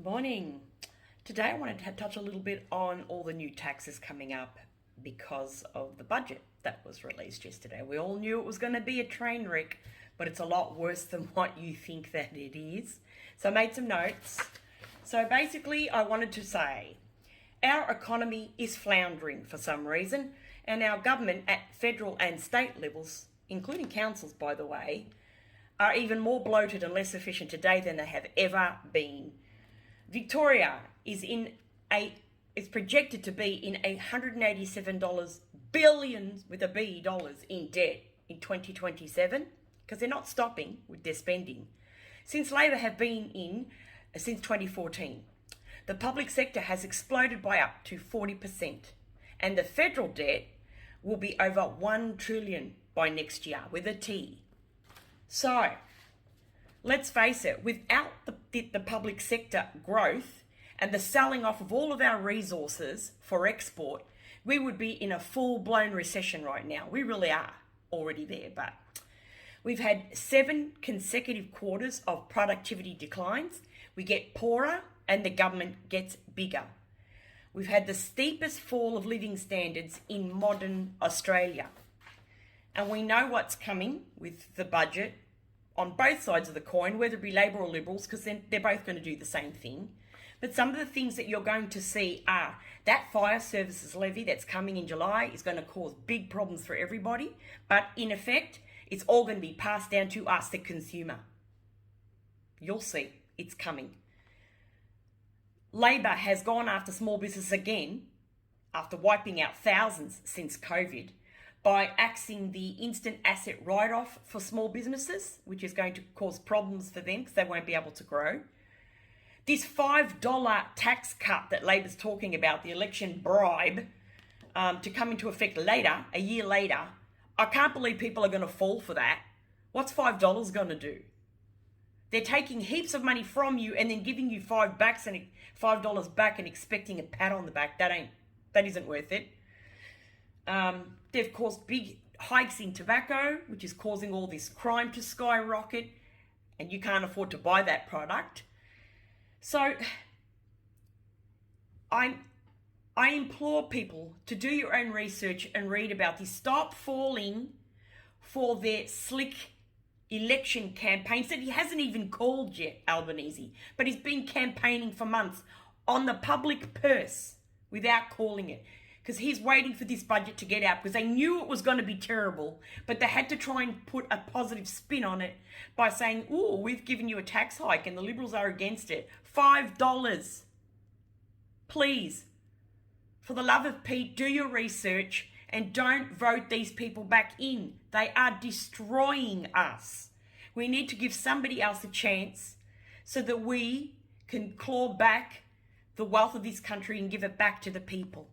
Morning. Today I wanted to touch a little bit on all the new taxes coming up because of the budget that was released yesterday. We all knew it was going to be a train wreck, but it's a lot worse than what you think that it is. So I made some notes. So basically, I wanted to say our economy is floundering for some reason, and our government at federal and state levels, including councils by the way, are even more bloated and less efficient today than they have ever been. Victoria is projected to be in $187 billion with a B dollars in debt in 2027 because they're not stopping with their spending. Since Labor have been in since 2014, the public sector has exploded by up to 40%, and the federal debt will be over $1 trillion by next year with a T. So, let's face it, without the public sector growth and the selling off of all of our resources for export, we would be in a full-blown recession right now. We really are already there, but we've had 7 consecutive quarters of productivity declines. We get poorer and the government gets bigger. We've had the steepest fall of living standards in modern Australia. And we know what's coming with the budget on both sides of the coin, whether it be Labor or Liberals, because then they're both going to do the same thing. But some of the things that you're going to see are that fire services levy that's coming in July is going to cause big problems for everybody. But in effect, it's all going to be passed down to us, the consumer. You'll see, it's coming. Labor has gone after small business again, after wiping out thousands since COVID, by axing the instant asset write-off for small businesses, which is going to cause problems for them because they won't be able to grow. This $5 tax cut that Labor's talking about, the election bribe, to come into effect later, a year later, I can't believe people are going to fall for that. What's $5 going to do? They're taking heaps of money from you and then giving you $5 back and expecting a pat on the back. That isn't worth it. They've caused big hikes in tobacco, which is causing all this crime to skyrocket, and you can't afford to buy that product. So I implore people to do your own research and read about this. Stop falling for their slick election campaigns that he hasn't even called yet, Albanese, but he's been campaigning for months on the public purse without calling it. Because he's waiting for this budget to get out because they knew it was going to be terrible, but they had to try and put a positive spin on it by saying, oh, we've given you a tax hike and the Liberals are against it. $5. Please, for the love of Pete, do your research and don't vote these people back in. They are destroying us. We need to give somebody else a chance so that we can claw back the wealth of this country and give it back to the people.